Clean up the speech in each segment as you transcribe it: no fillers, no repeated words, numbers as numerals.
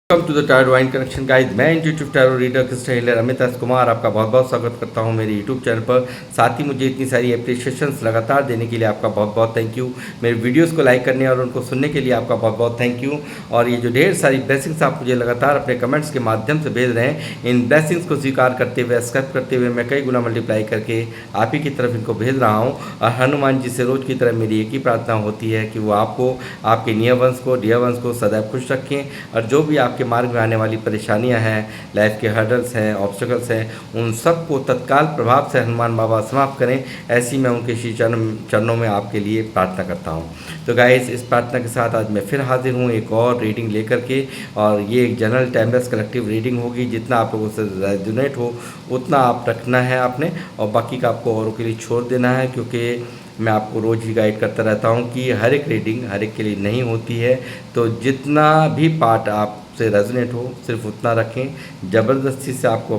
Welcome to the tarot wine connection guys. मैं intuitive tarot reader Krishna healer Amit S Kumar आपका बहुत बहुत स्वागत करता हूं मेरे यूट्यूब चैनल पर। साथ ही मुझे इतनी सारी एप्रिशिएशंस लगातार देने के लिए आपका बहुत बहुत थैंक यू। मेरे वीडियोस को लाइक करने और उनको सुनने के लिए आपका बहुत बहुत थैंक यू। और ये जो ढेर सारी ब्लेसिंग्स आप मुझे लगातार अपने कमेंट्स के माध्यम से भेज रहे हैं, इन ब्लेसिंग्स को स्वीकार करते हुए, एक्सेप्ट करते हुए मैं कई गुना मल्टीप्लाई करके आप ही की तरफ इनको भेज रहा हूँ। और हनुमान जी से रोज़ की तरह मेरी एक ही प्रार्थना होती है कि वो आपको, आपके नियर वंश को, डियर वंश को सदैव खुश रखें। और जो भी आपके मार्ग में आने वाली परेशानियां हैं, लाइफ के हर्डल्स हैं, ऑब्स्टिकल्स हैं, उन सबको तत्काल प्रभाव से हनुमान बाबा समाप्त करें। ऐसी मैं उनके श्री चरणों में आपके लिए प्रार्थना करता हूं। तो गाइस, इस प्रार्थना के साथ आज मैं फिर हाजिर हूं एक और रीडिंग लेकर के। और ये एक जनरल टाइमलेस कलेक्टिव रीडिंग होगी। जितना आप लोगों से रेजोनेट हो उतना आप रखना है आपने, और बाकी का आपको औरों के लिए छोड़ देना है, क्योंकि मैं आपको रोज़ ही गाइड करता रहता हूं कि हर एक रीडिंग हर एक के लिए नहीं होती है। तो जितना भी पार्ट आपसे रेजोनेट हो सिर्फ उतना रखें। ज़बरदस्ती से आपको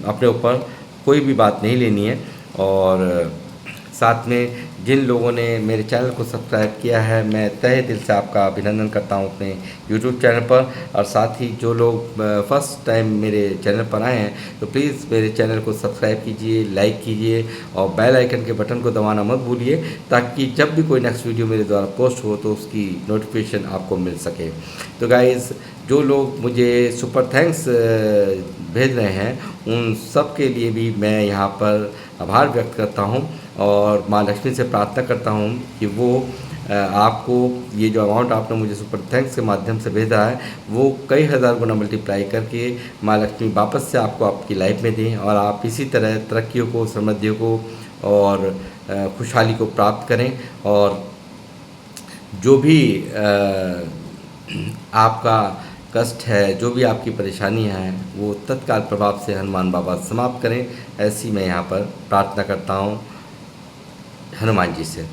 अपने ऊपर कोई भी बात नहीं लेनी है। और साथ में जिन लोगों ने मेरे चैनल को सब्सक्राइब किया है, मैं तहे दिल से आपका अभिनंदन करता हूं अपने यूट्यूब चैनल पर। और साथ ही जो लोग फर्स्ट टाइम मेरे चैनल पर आए हैं, तो प्लीज़ मेरे चैनल को सब्सक्राइब कीजिए, लाइक कीजिए और बेल आइकन के बटन को दबाना मत भूलिए, ताकि जब भी कोई नेक्स्ट वीडियो मेरे द्वारा पोस्ट हो तो उसकी नोटिफिकेशन आपको मिल सके। तो गाइज़, जो लोग मुझे सुपर थैंक्स भेज रहे हैं, उन सब के लिए भी मैं यहाँ पर आभार व्यक्त करता हूँ। और माँ लक्ष्मी से प्रार्थना करता हूँ कि वो आपको ये जो अमाउंट आपने मुझे सुपर थैंक्स के माध्यम से भेजा है, वो कई हज़ार गुना मल्टीप्लाई करके माँ लक्ष्मी वापस से आपको आपकी लाइफ में दें, और आप इसी तरह तरक्कियों को, समृद्धियों को और खुशहाली को प्राप्त करें। और जो भी आपका कष्ट है, जो भी आपकी परेशानियां हैं, वो तत्काल प्रभाव से हनुमान बाबा समाप्त करें। ऐसी मैं यहाँ पर प्रार्थना करता हूँ हनुमान जी से।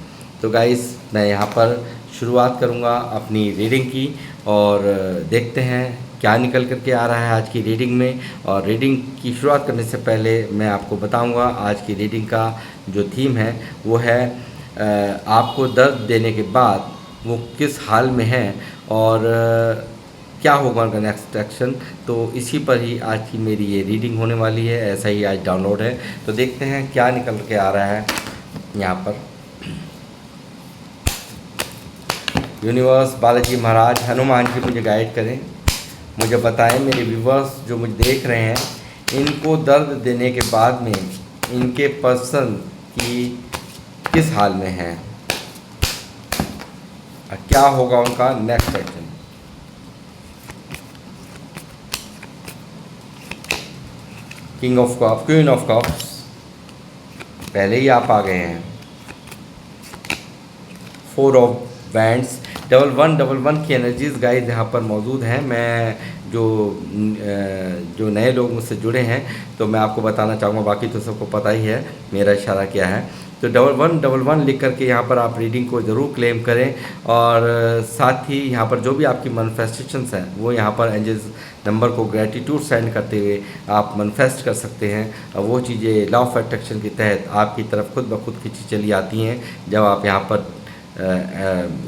तो गाइस, मैं यहाँ पर शुरुआत करूँगा अपनी रीडिंग की, और देखते हैं क्या निकल करके आ रहा है आज की रीडिंग में। और रीडिंग की शुरुआत करने से पहले मैं आपको बताऊँगा आज की रीडिंग का जो थीम है वो है आपको दर्द देने के बाद वो किस हाल में है, और क्या होगा उनका नेक्स्ट एक्शन। तो इसी पर ही आज की मेरी ये रीडिंग होने वाली है। ऐसा ही आज डाउनलोड है, तो देखते हैं क्या निकल के आ रहा है यहाँ पर। यूनिवर्स, बालाजी महाराज, हनुमान जी मुझे गाइड करें, मुझे बताएं मेरे व्यूवर्स जो मुझे देख रहे हैं, इनको दर्द देने के बाद में इनके पर्सन की किस हाल में है, क्या होगा उनका next action. King of cups, queen of cups, पहले ही आप आ गए हैं। Four of wands, double one की एनर्जीज गाइस यहाँ पर मौजूद हैं। मैं जो नए लोग मुझसे जुड़े हैं, तो मैं आपको बताना चाहूँगा, बाकी तो सबको पता ही है मेरा इशारा क्या है। तो डबल वन लिख करके यहाँ पर आप रीडिंग को ज़रूर क्लेम करें। और साथ ही यहाँ पर जो भी आपकी मैनिफेस्टेशंस हैं, वो यहाँ पर एंजल्स नंबर को ग्रेटिट्यूड सेंड करते हुए आप मैनिफेस्ट कर सकते हैं। और वो चीज़ें लॉ ऑफ अट्रैक्शन के तहत आपकी तरफ खुद ब खुद खींची चली आती हैं, जब आप यहाँ पर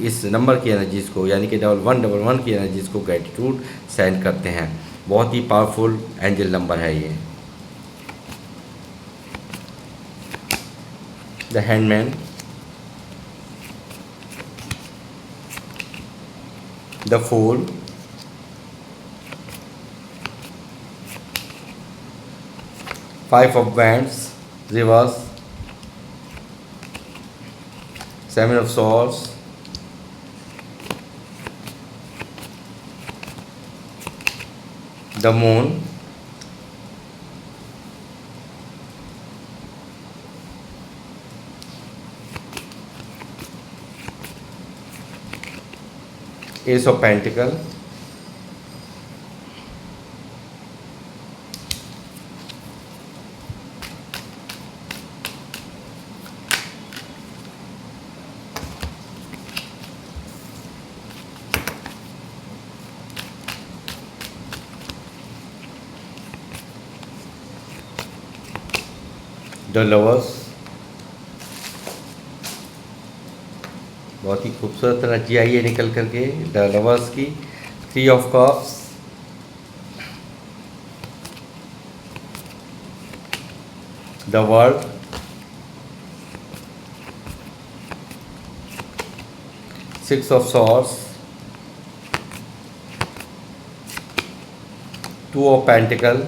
इस नंबर की एनर्जीज़ को, यानी कि डबल वन की एनर्जीज़ को ग्रेटिट्यूड सेंड करते हैं। बहुत ही पावरफुल एंजल नंबर है ये। The hanged man, the fool, five of wands reverse, seven of swords, the moon, ace of pentacle, the lovers. बहुत ही खूबसूरत एनर्जी आई है निकल करके द लवर्स की। Three of Cups, the World, Six of Swords, Two of Pentacles,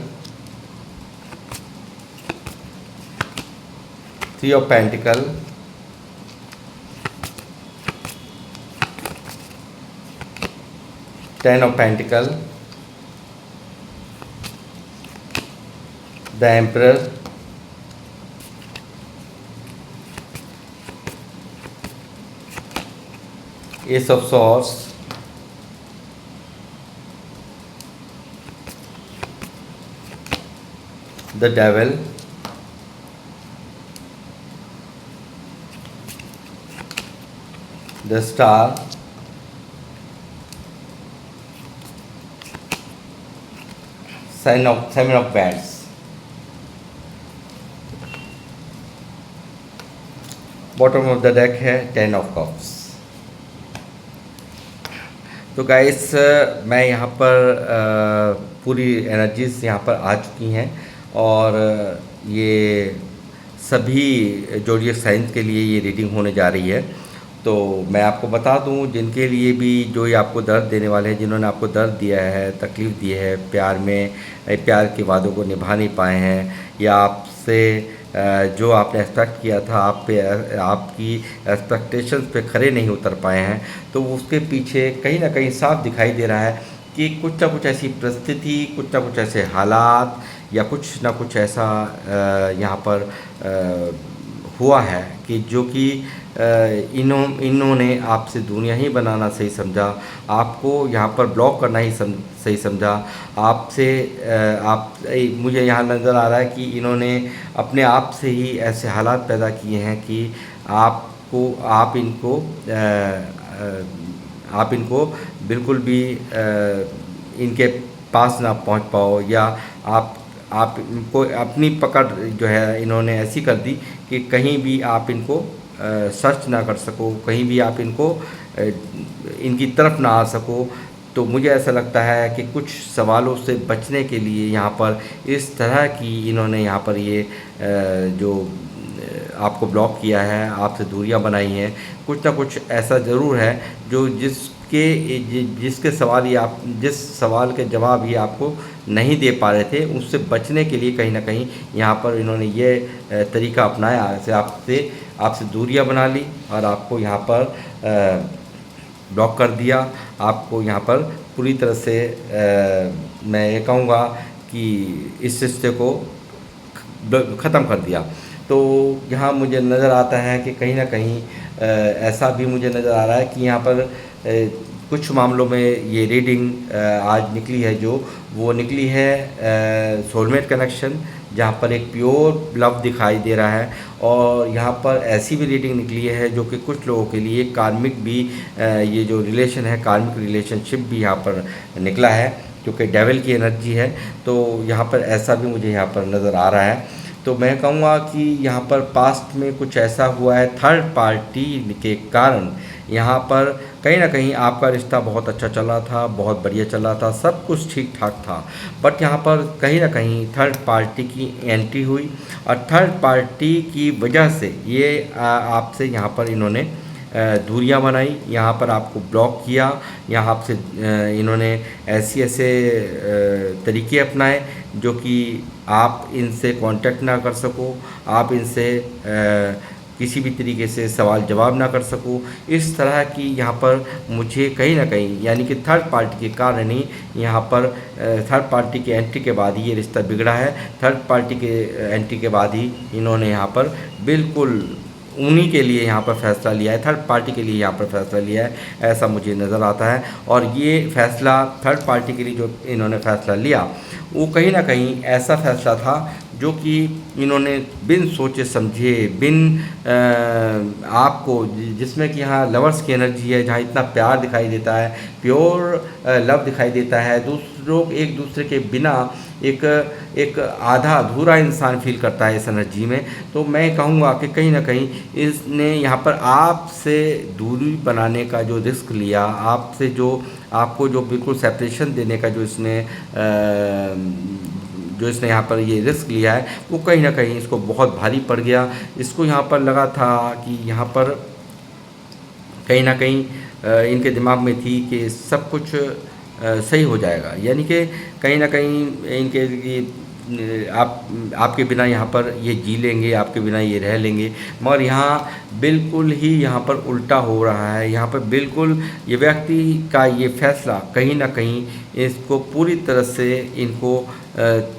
Three of Pentacles, Ten of Pentacles, the Emperor, Ace of Swords, the Devil, the Star, Seven of Wands। Bottom of the deck है ten of cups. तो guys मैं यहाँ पर पूरी energies यहाँ पर आ चुकी हैं और ये सभी ज़ोडिएक साइंस के लिए ये रीडिंग होने जा रही है। तो मैं आपको बता दूं, जिनके लिए भी जो ये आपको दर्द देने वाले हैं, जिन्होंने आपको दर्द दिया है, तकलीफ़ दी है प्यार में, प्यार के वादों को निभा नहीं पाए हैं, या आपसे जो आपने एक्सपेक्ट किया था आप पे आपकी एक्सपेक्टेशंस पे खरे नहीं उतर पाए हैं, तो उसके पीछे कहीं ना कहीं साफ दिखाई दे रहा है कि कुछ ना कुछ ऐसी परिस्थिति, कुछ ना कुछ ऐसे हालात या कुछ ना कुछ ऐसा यहाँ पर हुआ है कि जो कि इन्होंने आपसे दुनिया ही बनाना सही समझा, आपको यहाँ पर ब्लॉक करना ही सही समझा। आपसे मुझे यहाँ नज़र आ रहा है कि इन्होंने अपने आप से ही ऐसे हालात पैदा किए हैं कि आप इनको बिल्कुल भी इनके पास ना पहुँच पाओ, या आप इनको अपनी पकड़ जो है इन्होंने ऐसी कर दी कि कहीं भी आप इनको सर्च ना कर सको, कहीं भी आप इनको इनकी तरफ ना आ सको। तो मुझे ऐसा लगता है कि कुछ सवालों से बचने के लिए यहाँ पर इस तरह की इन्होंने यहाँ पर ये जो आपको ब्लॉक किया है, आपसे दूरियां बनाई हैं। कुछ ना कुछ ऐसा ज़रूर है जो जिस सवाल के जवाब ये आपको नहीं दे पा रहे थे, उससे बचने के लिए कहीं ना कहीं यहाँ पर इन्होंने ये तरीका अपनाया, आपसे दूरियां बना ली और आपको यहाँ पर ब्लॉक कर दिया। आपको यहाँ पर पूरी तरह से मैं ये कहूँगा कि इस रिश्ते को ख़त्म कर दिया। तो यहाँ मुझे नज़र आता है कि कहीं ना कहीं ऐसा भी मुझे नज़र आ रहा है कि यहाँ पर कुछ मामलों में ये रीडिंग आज निकली है, जो वो निकली है सोलमेट कनेक्शन, जहाँ पर एक प्योर लव दिखाई दे रहा है। और यहाँ पर ऐसी भी रीडिंग निकली है जो कि कुछ लोगों के लिए कार्मिक भी ये जो रिलेशन है, कार्मिक रिलेशनशिप भी यहाँ पर निकला है, क्योंकि डेविल की एनर्जी है। तो यहाँ पर ऐसा भी मुझे यहाँ पर नज़र आ रहा है। तो मैं कहूँगा कि यहाँ पर पास्ट में कुछ ऐसा हुआ है थर्ड पार्टी के कारण, यहाँ पर कहीं ना कहीं आपका रिश्ता बहुत अच्छा चल रहा था, बहुत बढ़िया चल रहा था, सब कुछ ठीक ठाक था। बट यहाँ पर कहीं ना कहीं थर्ड पार्टी की एंट्री हुई और थर्ड पार्टी की वजह से ये आपसे यहाँ पर इन्होंने दूरियां बनाई, यहाँ पर आपको ब्लॉक किया, यहाँ आपसे इन्होंने ऐसे तरीके अपनाए जो कि आप इनसे कांटेक्ट ना कर सको, आप इनसे किसी भी तरीके से सवाल जवाब ना कर सको। इस तरह की यहाँ पर मुझे कहीं ना कहीं, यानी कि थर्ड पार्टी के कारण ही यहाँ पर थर्ड पार्टी के एंट्री के बाद ही ये रिश्ता बिगड़ा है। थर्ड पार्टी के एंट्री के बाद ही इन्होंने यहाँ पर बिल्कुल उन्हीं के लिए यहाँ पर फैसला लिया है, थर्ड पार्टी के लिए यहाँ पर फैसला लिया है, ऐसा मुझे नज़र आता है। और ये फैसला थर्ड पार्टी के लिए जो इन्होंने फैसला लिया, वो कहीं ना कहीं ऐसा फैसला था जो कि इन्होंने बिन सोचे समझे, बिन आपको जिसमें कि यहाँ लवर्स की एनर्जी है, जहाँ इतना प्यार दिखाई देता है, प्योर लव दिखाई देता है, दूसरों एक दूसरे के बिना एक एक आधा अधूरा इंसान फील करता है इस एनर्जी में। तो मैं कहूँगा कि कहीं ना कहीं इसने यहाँ पर आपसे दूरी बनाने का जो रिस्क लिया, आपसे जो आपको जो बिल्कुल सेपरेशन देने का जो इसने यहाँ पर ये रिस्क लिया है, वो कहीं ना कहीं इसको बहुत भारी पड़ गया। इसको यहाँ पर लगा था कि यहाँ पर कहीं ना कहीं इनके दिमाग में थी कि सब कुछ सही हो जाएगा, यानी कि कहीं ना कहीं इनके आपके बिना यहाँ पर ये जी लेंगे, आपके बिना ये रह लेंगे। मगर यहाँ बिल्कुल ही यहाँ पर उल्टा हो रहा है। यहाँ पर बिल्कुल ये व्यक्ति का ये फैसला कहीं ना कहीं इसको पूरी तरह से इनको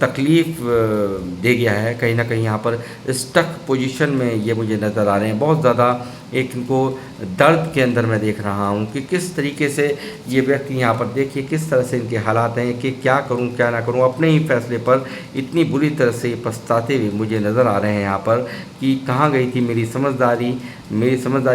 तकलीफ़ दे गया है। कहीं ना कहीं यहाँ पर स्टक पोजीशन में ये मुझे नज़र आ रहे हैं। बहुत ज़्यादा एक इनको दर्द के अंदर मैं देख रहा हूँ कि किस तरीके से ये व्यक्ति यहाँ पर देखिए किस तरह से इनके हालात हैं कि क्या करूँ क्या ना करूँ। अपने ही फैसले पर इतनी बुरी तरह से पछताते हुए मुझे नज़र आ रहे हैं यहाँ पर कि कहाँ गई थी मेरी समझदारी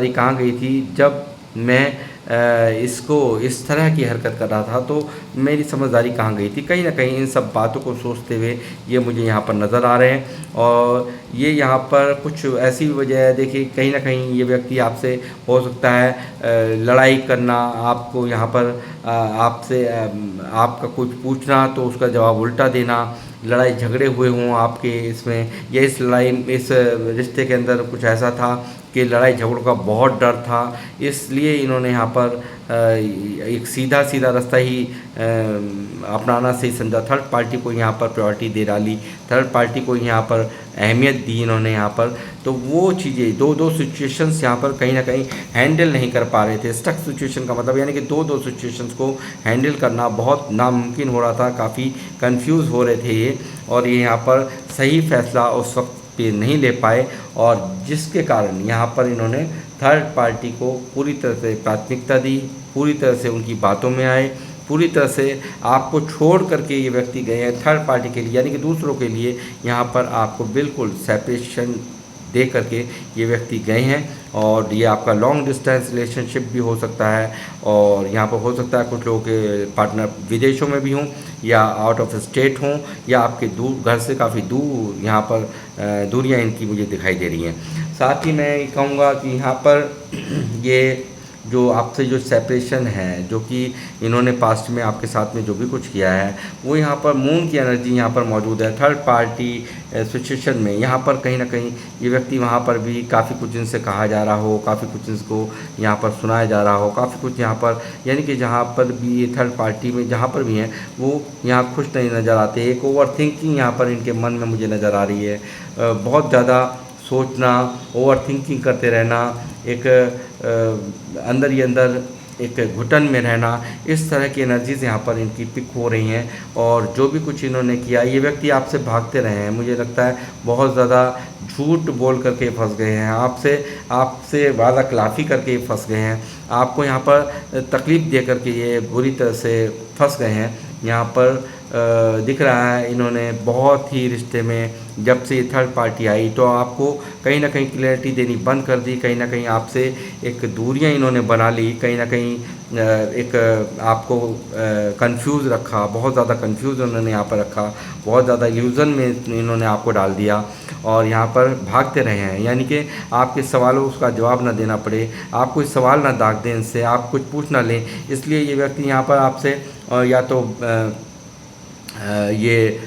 कहाँ गई थी जब मैं इसको इस तरह की हरकत कर रहा था, तो मेरी समझदारी कहाँ गई थी। कहीं ना कहीं इन सब बातों को सोचते हुए ये मुझे यहाँ पर नज़र आ रहे हैं। और ये यहाँ पर कुछ ऐसी भी वजह है, देखिए कहीं ना कहीं ये व्यक्ति आपसे हो सकता है लड़ाई करना, आपको यहाँ पर आपसे आपका कुछ पूछना तो उसका जवाब उल्टा देना, लड़ाई झगड़े हुए हों आपके इसमें, या इस रिश्ते के अंदर कुछ ऐसा था कि लड़ाई झगड़ों का बहुत डर था, इसलिए इन्होंने यहाँ पर एक सीधा रास्ता ही अपनाना सही समझा। थर्ड पार्टी को यहाँ पर प्रायोरिटी दे डाली, थर्ड पार्टी को यहाँ पर अहमियत दी इन्होंने यहाँ पर। तो वो चीज़ें दो सिचुएशंस यहाँ पर कहीं ना कहीं हैंडल नहीं कर पा रहे थे। स्टक सिचुएशन का मतलब यानी कि दो सिचुएशंस को हैंडल करना बहुत नामुमकिन हो रहा था, काफ़ी कंफ्यूज हो रहे थे ये, और ये यहाँ पर सही फैसला उस वक्त पे नहीं ले पाए, और जिसके कारण यहाँ पर इन्होंने थर्ड पार्टी को पूरी तरह से प्राथमिकता दी, पूरी तरह से उनकी बातों में आए, पूरी तरह से आपको छोड़ करके ये व्यक्ति गए हैं थर्ड पार्टी के लिए, यानी कि दूसरों के लिए यहाँ पर आपको बिल्कुल सेपरेशन दे करके ये व्यक्ति गए हैं। और ये आपका लॉन्ग डिस्टेंस रिलेशनशिप भी हो सकता है, और यहाँ पर हो सकता है कुछ लोगों के पार्टनर विदेशों में भी हों या आउट ऑफ स्टेट हों, या आपके घर से काफ़ी दूर यहाँ पर दूरियाँ इनकी मुझे दिखाई दे रही हैं। साथ ही मैं कहूँगा कि यहाँ पर ये जो आपसे जो सेपरेशन है, जो कि इन्होंने पास्ट में आपके साथ में जो भी कुछ किया है, वो यहाँ पर मून की एनर्जी यहाँ पर मौजूद है थर्ड पार्टी सिचुएशन में। यहाँ पर कहीं ना कहीं ये व्यक्ति वहाँ पर भी काफ़ी कुछ इनसे कहा जा रहा हो, काफ़ी कुछ इनको यहाँ पर सुनाया जा रहा हो, काफ़ी कुछ यहाँ पर, यानी कि जहाँ पर भी ये थर्ड पार्टी में जहाँ पर भी हैं वो यहाँ खुश नहीं नज़र आते। एक ओवर थिंकिंग यहाँ पर इनके मन में मुझे नज़र आ रही है, बहुत ज़्यादा सोचना, ओवर थिंकिंग करते रहना, एक अंदर ही अंदर एक घुटन में रहना, इस तरह की एनर्जीज़ यहाँ पर इनकी पिक हो रही हैं। और जो भी कुछ इन्होंने किया, ये व्यक्ति आपसे भागते रहे हैं, मुझे लगता है बहुत ज़्यादा झूठ बोल करके फंस गए हैं, आपसे वादा खिलाफ़ी करके फंस गए हैं, आपको यहाँ पर तकलीफ़ दे करके ये बुरी तरह से फंस गए हैं। यहाँ पर दिख रहा है इन्होंने बहुत ही रिश्ते में जब से ये थर्ड पार्टी आई तो आपको कहीं ना कहीं क्लैरिटी देनी बंद कर दी, कहीं ना कहीं आपसे एक दूरियां इन्होंने बना ली, कहीं ना कहीं एक आपको कंफ्यूज रखा, बहुत ज़्यादा कंफ्यूज उन्होंने यहाँ पर रखा, बहुत ज़्यादा इल्यूज़न में इन्होंने आपको डाल दिया और यहाँ पर भागते रहे हैं। यानी कि आपके सवालों का जवाब ना देना पड़े, आप कोई सवाल ना दाग दें इनसे, आप कुछ पूछ ना लें, इसलिए ये व्यक्ति यहाँ पर आपसे या तो ये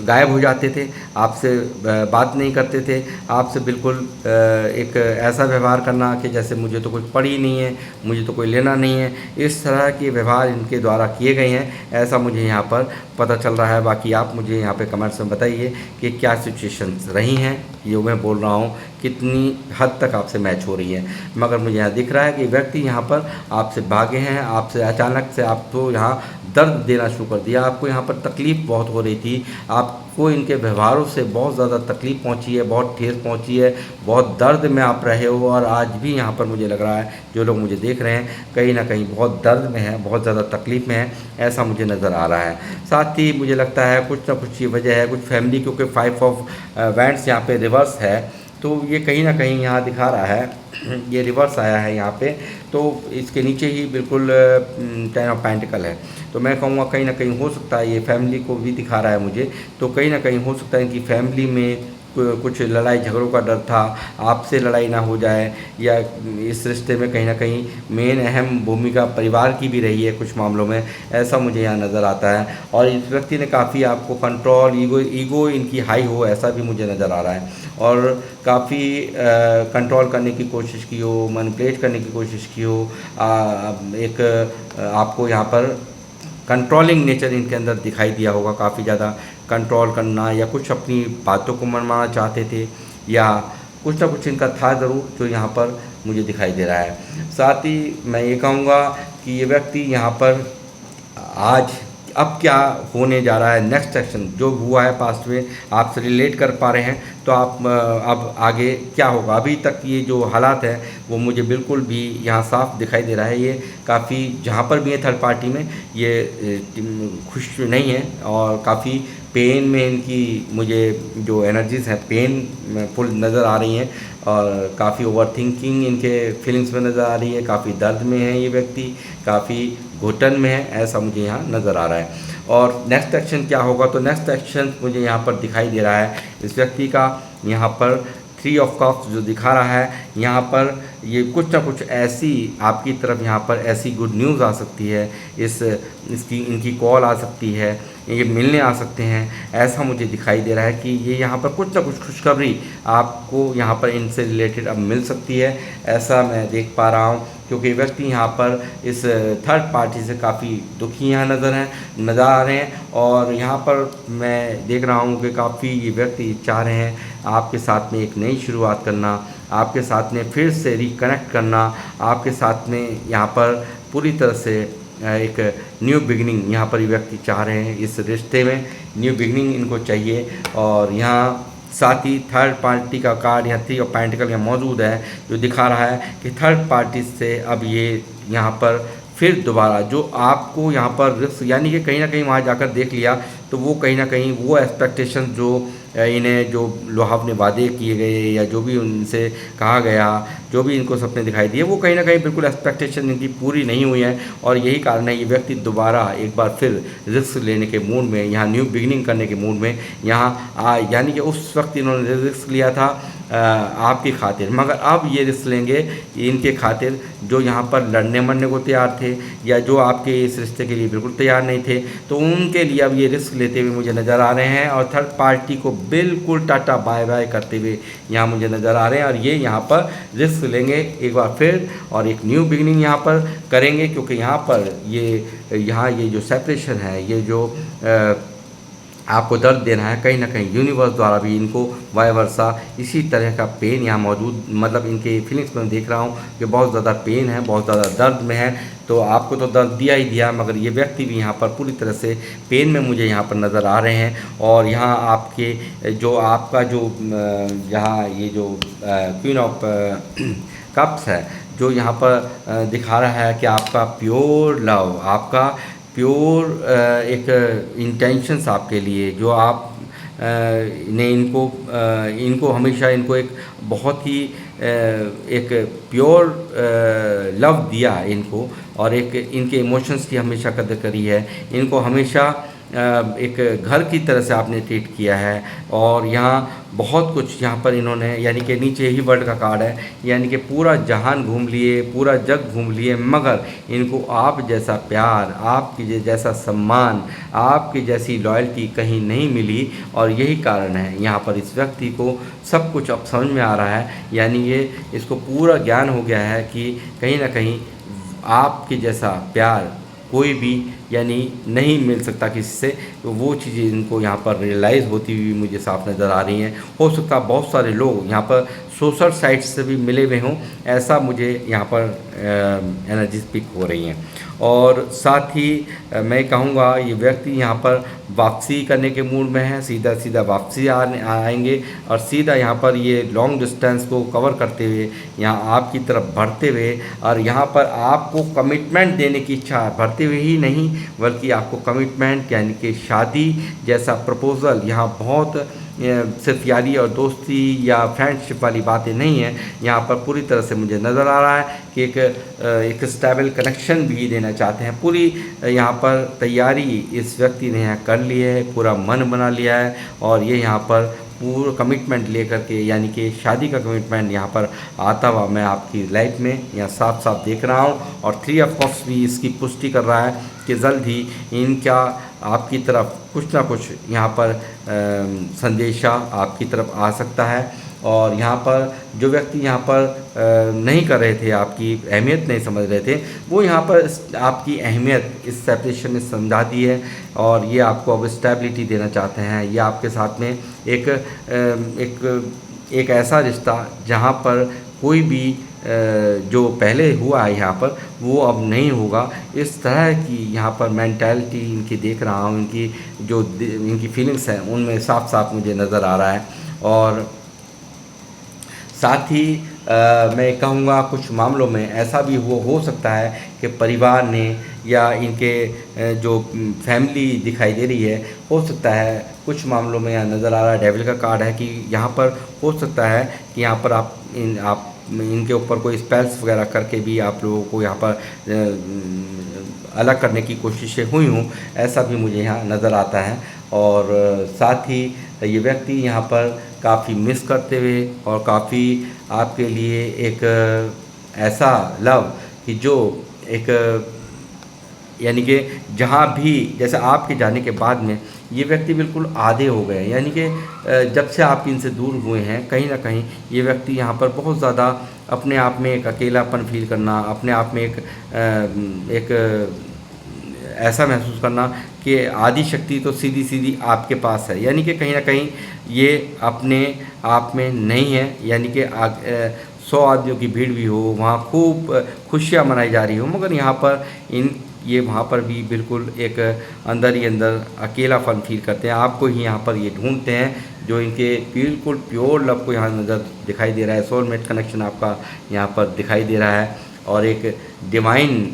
गायब हो जाते थे, आपसे बात नहीं करते थे, आपसे बिल्कुल एक ऐसा व्यवहार करना कि जैसे मुझे तो कुछ पड़ी नहीं है, मुझे तो कोई लेना नहीं है, इस तरह के व्यवहार इनके द्वारा किए गए हैं, ऐसा मुझे यहाँ पर पता चल रहा है। बाकी आप मुझे यहाँ पे कमेंट्स में बताइए कि क्या सिचुएशंस रही हैं। ये मैं बोल रहा हूँ कितनी हद तक आपसे मैच हो रही है। मगर मुझे यहाँ दिख रहा है कि व्यक्ति यहाँ पर आपसे भागे हैं, आपसे अचानक से आपको यहाँ दर्द देना शुरू कर दिया, आपको यहाँ पर तकलीफ़ बहुत हो रही थी, आपको इनके व्यवहारों से बहुत ज़्यादा तकलीफ़ पहुँची है, बहुत ठेस पहुँची है, बहुत दर्द में आप रहे हो और आज भी यहाँ पर मुझे लग रहा है जो लोग मुझे देख रहे हैं कहीं ना कहीं बहुत दर्द में है, बहुत ज़्यादा तकलीफ़ में है, ऐसा मुझे नज़र आ रहा है। साथ ही मुझे लगता है कुछ ना कुछ ये वजह है, कुछ फैमिली, क्योंकि 5 ऑफ वैंड्स यहाँ पे रिवर्स है, तो ये कहीं ना कहीं यहाँ दिखा रहा है ये रिवर्स आया है यहाँ पे, तो इसके नीचे ही बिल्कुल 10 ऑफ पेंटिकल है। तो मैं कहूँगा कहीं ना कहीं हो सकता है ये फैमिली को भी दिखा रहा है मुझे, तो कहीं ना कहीं हो सकता है इनकी फैमिली में कुछ लड़ाई झगड़ों का डर था, आपसे लड़ाई ना हो जाए, या इस रिश्ते में कहीं ना कहीं मेन अहम भूमिका परिवार की भी रही है कुछ मामलों में, ऐसा मुझे यहाँ नज़र आता है। और इस व्यक्ति ने काफ़ी आपको कंट्रोल, ईगो इनकी हाई हो, ऐसा भी मुझे नज़र आ रहा है, और काफ़ी कंट्रोल करने की कोशिश की हो, मैनिपुलेट करने की कोशिश की हो, एक आपको यहाँ पर कंट्रोलिंग नेचर इनके अंदर दिखाई दिया होगा, काफ़ी ज़्यादा कंट्रोल करना, या कुछ अपनी बातों को मनवाना चाहते थे, या कुछ ना कुछ इनका था ज़रूर जो यहाँ पर मुझे दिखाई दे रहा है। साथ ही मैं ये कहूँगा कि ये व्यक्ति यहाँ पर आज अब क्या होने जा रहा है, नेक्स्ट एक्शन जो हुआ है पास्ट में आपसे रिलेट कर पा रहे हैं, तो आप अब आगे क्या होगा। अभी तक ये जो हालात है वो मुझे बिल्कुल भी यहाँ साफ दिखाई दे रहा है, ये काफ़ी जहाँ पर भी है थर्ड पार्टी में ये खुश नहीं है, और काफ़ी पेन में इनकी मुझे जो एनर्जीज़ हैं पेन में फुल नज़र आ रही हैं, और काफ़ी ओवर थिंकिंग इनके फीलिंग्स में नज़र आ रही है, काफ़ी दर्द में है ये व्यक्ति, काफ़ी घुटन में है, ऐसा मुझे यहाँ नज़र आ रहा है। और नेक्स्ट एक्शन क्या होगा, तो नेक्स्ट एक्शन मुझे यहाँ पर दिखाई दे रहा है इस व्यक्ति का, यहाँ पर 3 ऑफ कप्स जो दिखा रहा है, यहाँ पर ये कुछ ना कुछ ऐसी आपकी तरफ यहाँ पर ऐसी गुड न्यूज़ आ सकती है, इसकी इनकी कॉल आ सकती है, ये मिलने आ सकते हैं, ऐसा मुझे दिखाई दे रहा है कि ये यहाँ पर कुछ ना कुछ खुशखबरी आपको यहाँ पर इनसे रिलेटेड अब मिल सकती है, ऐसा मैं देख पा रहा हूँ। क्योंकि व्यक्ति यहाँ पर इस थर्ड पार्टी से काफ़ी दुखी यहाँ नज़र आ रहे हैं, और यहाँ पर मैं देख रहा हूँ कि काफ़ी ये व्यक्ति चाह रहे हैं आपके साथ में एक नई शुरुआत करना, आपके साथ में फिर से रिकनेक्ट करना, आपके साथ में यहाँ पर पूरी तरह से एक न्यू बिगिनिंग यहाँ पर ये व्यक्ति चाह रहे हैं, इस रिश्ते में न्यू बिगिनिंग इनको चाहिए। और यहाँ साथ ही थर्ड पार्टी का कार्ड यहाँ 3 ऑफ पेंटिकल यहाँ मौजूद है, जो दिखा रहा है कि थर्ड पार्टी से अब ये यहाँ पर फिर दोबारा जो आपको यहाँ पर रिस्क, यानी कि कहीं ना कहीं वहाँ जाकर देख लिया तो वो कहीं ना कहीं वो एक्सपेक्टेशन जो इन्हें जो लुहावने वादे किए गए या जो भी उनसे कहा गया, जो भी इनको सपने दिखाई दिए, वो कहीं ना कहीं बिल्कुल एक्सपेक्टेशन इनकी पूरी नहीं हुई है, और यही कारण है ये व्यक्ति दोबारा एक बार फिर रिस्क लेने के मूड में, यहाँ न्यू बिगिनिंग करने के मूड में यहाँ यानी कि उस वक्त इन्होंने रिस्क लिया था आपकी खातिर, मगर अब ये रिस्क लेंगे इनके खातिर जो यहाँ पर लड़ने मरने को तैयार थे या जो आपके इस रिश्ते के लिए बिल्कुल तैयार नहीं थे, तो उनके लिए अब ये रिस्क लेते हुए मुझे नज़र आ रहे हैं, और थर्ड पार्टी को बिल्कुल टाटा बाय बाय करते हुए यहाँ मुझे नज़र आ रहे हैं, और ये यहाँ पर रिस्क लेंगे एक बार फिर और एक न्यू बिगिनिंग यहाँ पर करेंगे, क्योंकि यहाँ पर ये जो सेपरेशन है, ये जो आपको दर्द देना है, कहीं ना कहीं यूनिवर्स द्वारा भी इनको वाय वर्षा इसी तरह का पेन यहाँ मौजूद, मतलब इनके फीलिंग्स में देख रहा हूँ कि बहुत ज़्यादा पेन है, बहुत ज़्यादा दर्द में है। तो आपको तो दर्द दिया ही दिया, मगर ये व्यक्ति भी यहाँ पर पूरी तरह से पेन में मुझे यहाँ पर नज़र आ रहे हैं। और यहाँ आपके जो आपका जो यहाँ ये जो क्वीन ऑफ कप्स है जो यहाँ पर दिखा रहा है कि आपका प्योर लव, आपका प्योर एक इंटेंशंस आपके लिए, जो आप ने इनको हमेशा इनको एक बहुत ही एक प्योर लव दिया इनको, और एक इनके इमोशंस की हमेशा कदर करी है, इनको हमेशा एक घर की तरह से आपने ट्रीट किया है। और यहाँ बहुत कुछ यहाँ पर इन्होंने, यानी कि नीचे ही वर्ल्ड का कार्ड है, यानी कि पूरा जहान घूम लिए, पूरा जग घूम लिए, मगर इनको आप जैसा प्यार, आपकी जैसा सम्मान, आपकी जैसी लॉयल्टी कहीं नहीं मिली। और यही कारण है यहाँ पर इस व्यक्ति को सब कुछ अब समझ में आ रहा है, यानी ये इसको पूरा ज्ञान हो गया है कि कहीं ना कहीं आपके जैसा प्यार कोई भी यानी नहीं मिल सकता किसी से, तो वो चीज़ें इनको यहाँ पर रियलाइज़ होती हुई मुझे साफ नज़र आ रही हैं। हो सकता है बहुत सारे लोग यहाँ पर सोशल साइट्स से भी मिले हुए हों, ऐसा मुझे यहाँ पर एनर्जीज पिक हो रही हैं। और साथ ही मैं कहूँगा ये व्यक्ति यहाँ पर वापसी करने के मूड में है, सीधा सीधा वापसी आएंगे और सीधा यहाँ पर ये लॉन्ग डिस्टेंस को कवर करते हुए यहाँ आपकी तरफ बढ़ते हुए, और यहाँ पर आपको कमिटमेंट देने की इच्छा है, बढ़ते हुए ही नहीं बल्कि आपको कमिटमेंट यानी कि शादी जैसा प्रपोज़ल यहाँ बहुत सिर्फ यारी और दोस्ती या फ्रेंडशिप वाली बातें नहीं हैं, यहाँ पर पूरी तरह से मुझे नज़र आ रहा है कि एक स्टेबल कनेक्शन भी देना चाहते हैं। पूरी यहाँ पर तैयारी इस व्यक्ति ने यहाँ कर ली है, पूरा मन बना लिया है और ये यहाँ पर पूरा कमिटमेंट लेकर के यानी कि शादी का कमिटमेंट यहाँ पर आता हुआ मैं आपकी लाइफ में यहाँ साफ साफ देख रहा हूँ। और 3 ऑफ कप्स भी इसकी पुष्टि कर रहा है कि जल्द ही इनका आपकी तरफ कुछ ना कुछ यहाँ पर संदेशा आपकी तरफ आ सकता है। और यहाँ पर जो व्यक्ति यहाँ पर नहीं कर रहे थे, आपकी अहमियत नहीं समझ रहे थे, वो यहाँ पर आपकी अहमियत इस सेपरेशन ने समझा दी है और ये आपको अब स्टेबिलिटी देना चाहते हैं। ये आपके साथ में एक ऐसा रिश्ता जहाँ पर कोई भी जो पहले हुआ है यहाँ पर वो अब नहीं होगा, इस तरह की यहाँ पर मेंटालिटी इनकी देख रहा हूँ। इनकी फीलिंग्स हैं उनमें साफ साफ मुझे नज़र आ रहा है। और साथ ही मैं कहूँगा कुछ मामलों में ऐसा भी हो सकता है कि परिवार ने या इनके जो फैमिली दिखाई दे रही है, हो सकता है कुछ मामलों में यहाँ नज़र आ रहा है डेविल का कार्ड है कि यहाँ पर हो सकता है कि यहाँ पर आप इनके ऊपर कोई स्पेल्स वगैरह करके भी आप लोगों को यहाँ पर अलग करने की कोशिशें हुई हों, ऐसा भी मुझे यहाँ नज़र आता है। और साथ ही ये व्यक्ति यहाँ पर काफ़ी मिस करते हुए और काफ़ी आपके लिए एक ऐसा लव कि जो एक यानी कि जहाँ भी जैसे आपके जाने के बाद में ये व्यक्ति बिल्कुल आधे हो गए, यानी कि जब से आप इनसे दूर हुए हैं कहीं ना कहीं ये व्यक्ति यहाँ पर बहुत ज़्यादा अपने आप में एक अकेलापन फील करना, अपने आप में एक ऐसा महसूस करना कि आदि शक्ति तो सीधी सीधी आपके पास है, यानी कि कहीं ना कहीं ये अपने आप में नहीं है। यानी कि 100 आदमियों की भीड़ भी हो, वहाँ खूब खुशियाँ मनाई जा रही हो, मगर यहाँ पर ये वहाँ पर भी बिल्कुल एक अंदर ही अंदर अकेलापन फील करते हैं। आपको ही यहाँ पर ये ढूंढते हैं जो इनके बिल्कुल प्योर लव को यहाँ नज़र दिखाई दे रहा है। सोलमेट कनेक्शन आपका यहाँ पर दिखाई दे रहा है और एक डिवाइन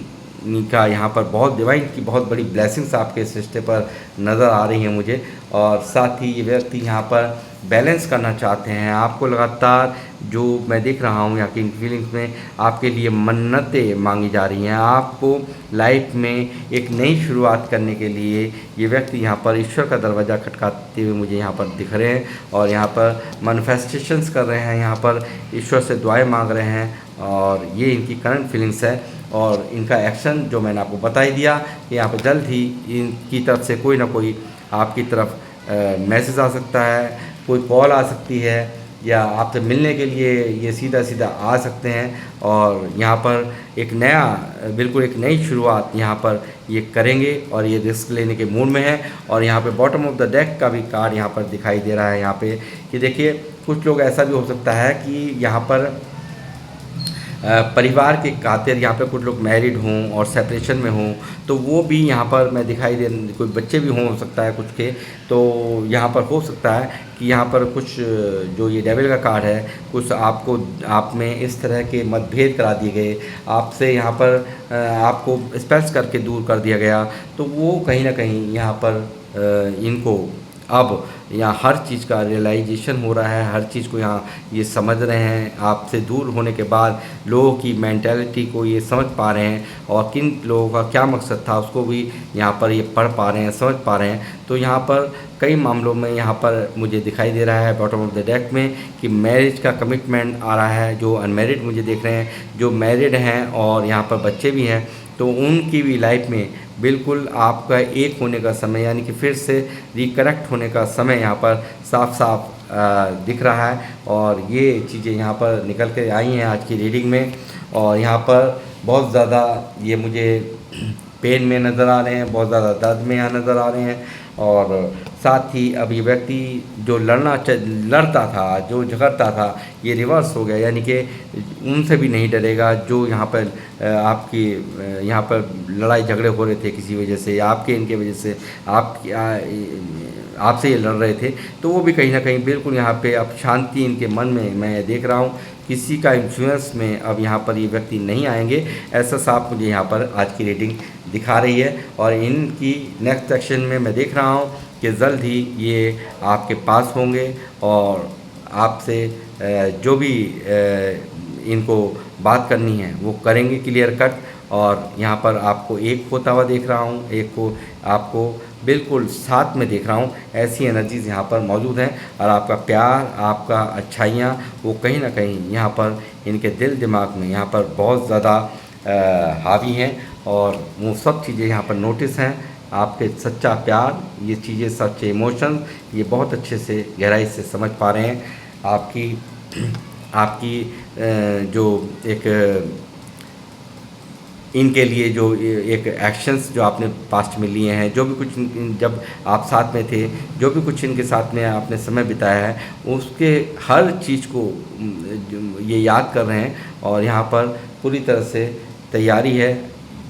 का यहाँ पर बहुत डिवाइन की बहुत बड़ी ब्लेसिंग्स आपके इस रिश्ते पर नज़र आ रही हैं मुझे। और साथ ही ये व्यक्ति यहाँ पर बैलेंस करना चाहते हैं आपको लगातार, जो मैं देख रहा हूँ यहाँ की फीलिंग्स में आपके लिए मन्नतें मांगी जा रही हैं। आपको लाइफ में एक नई शुरुआत करने के लिए ये व्यक्ति यहाँ पर ईश्वर का दरवाज़ा खटकाते हुए मुझे यहाँ पर दिख रहे हैं और यहाँ पर मैनिफेस्टेशंस कर रहे हैं, यहाँ पर ईश्वर से दुआएं मांग रहे हैं। और ये इनकी करंट फीलिंग्स है और इनका एक्शन जो मैंने आपको बता ही दिया कि यहाँ पर जल्द ही इनकी तरफ से कोई ना कोई आपकी तरफ मैसेज आ सकता है, कोई कॉल आ सकती है या आपसे मिलने के लिए ये सीधा सीधा आ सकते हैं और यहाँ पर एक नया बिल्कुल एक नई शुरुआत यहाँ पर ये करेंगे और ये रिस्क लेने के मूड में है। और यहाँ पे बॉटम ऑफ द डेक का भी कार्ड यहाँ पर दिखाई दे रहा है यहाँ पे कि देखिए कुछ लोग ऐसा भी हो सकता है कि यहाँ पर परिवार के खातिर यहाँ पे कुछ लोग मैरिड हों और सेपरेशन में हों, तो वो भी यहाँ पर मैं दिखाई दे, कोई बच्चे भी हो सकता है कुछ के, तो यहाँ पर हो सकता है कि यहाँ पर कुछ जो ये डेविल का कार्ड है, कुछ आप में इस तरह के मतभेद करा दिए गए, आपसे यहाँ पर आपको स्पेल्स करके दूर कर दिया गया, तो वो कहीं ना कहीं यहाँ पर इनको अब यहाँ हर चीज़ का रियलाइजेशन हो रहा है, हर चीज़ को यहाँ ये समझ रहे हैं। आपसे दूर होने के बाद लोगों की मेंटालिटी को ये समझ पा रहे हैं और किन लोगों का क्या मकसद था उसको भी यहाँ पर ये पढ़ पा रहे हैं, समझ पा रहे हैं। तो यहाँ पर कई मामलों में यहाँ पर मुझे दिखाई दे रहा है बॉटम ऑफ द डेक में कि मैरिज का कमिटमेंट आ रहा है। जो अनमैरिड मुझे देख रहे हैं, जो मैरिड हैं और यहाँ पर बच्चे भी हैं, तो उनकी भी लाइफ में बिल्कुल आपका एक होने का समय यानी कि फिर से रिकनेक्ट होने का समय यहाँ पर साफ साफ दिख रहा है। और ये चीज़ें यहाँ पर निकल के आई हैं आज की रीडिंग में। और यहाँ पर बहुत ज़्यादा ये मुझे पेन में नज़र आ रहे हैं, बहुत ज़्यादा दर्द में यहाँ नज़र आ रहे हैं। और साथ ही अब ये व्यक्ति जो लड़ता था, जो झगड़ता था, ये रिवर्स हो गया, यानी कि उनसे भी नहीं डरेगा जो यहाँ पर आपकी यहाँ पर लड़ाई झगड़े हो रहे थे किसी वजह से, या आपके इनके वजह से आपसे ये लड़ रहे थे, तो वो भी कहीं ना कहीं बिल्कुल यहाँ पे अब शांति इनके मन में मैं देख रहा हूँ। किसी का इन्फ्लुएंस में अब यहाँ पर ये व्यक्ति नहीं आएंगे, ऐसा साफ मुझे यहाँ पर आज की रीडिंग दिखा रही है। और इनकी नेक्स्ट एक्शन में मैं देख रहा हूँ कि जल्द ही ये आपके पास होंगे और आपसे जो भी इनको बात करनी है वो करेंगे क्लियर कट। और यहाँ पर आपको एक होता हुआ देख रहा हूँ, एक को आपको बिल्कुल साथ में देख रहा हूँ। ऐसी एनर्जीज़ यहाँ पर मौजूद हैं और आपका प्यार, आपका अच्छाइयाँ वो कहीं ना कहीं यहाँ पर इनके दिल दिमाग में यहाँ पर बहुत ज़्यादा हावी हैं। और वो सब चीज़ें यहाँ पर नोटिस हैं, आपके सच्चा प्यार, ये चीज़ें, सच्चे इमोशंस, ये बहुत अच्छे से गहराई से समझ पा रहे हैं। आपकी आपकी जो एक इनके लिए जो एक एक्शंस जो आपने पास्ट में लिए हैं, जो भी कुछ जब आप साथ में थे, जो भी कुछ इनके साथ में आपने समय बिताया है, उसके हर चीज़ को ये याद कर रहे हैं। और यहाँ पर पूरी तरह से तैयारी है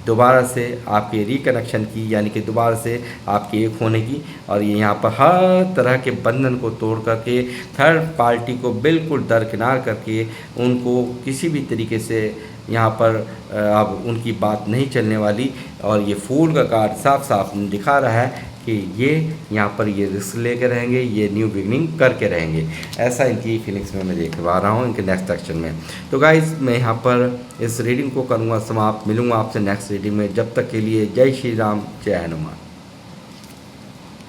दोबारा से आपके रिकनेक्शन की, यानी कि दोबारा से आपके एक होने की। और ये यहाँ पर हर तरह के बंधन को तोड़ करके, थर्ड पार्टी को बिल्कुल दरकिनार करके, उनको किसी भी तरीके से यहाँ पर अब उनकी बात नहीं चलने वाली। और ये फूल का कार्ड साफ साफ दिखा रहा है कि ये यहाँ पर ये रिस्क लेके रहेंगे, ये न्यू बिगनिंग करके रहेंगे, ऐसा इनकी फीलिंग्स में मैं देख पा रहा हूँ इनके नेक्स्ट एक्शन में। तो गाइज़, मैं यहाँ पर इस रीडिंग को करूँगा समाप्त। मिलूँगा आपसे नेक्स्ट रीडिंग में, जब तक के लिए जय श्री राम, जय हनुमान।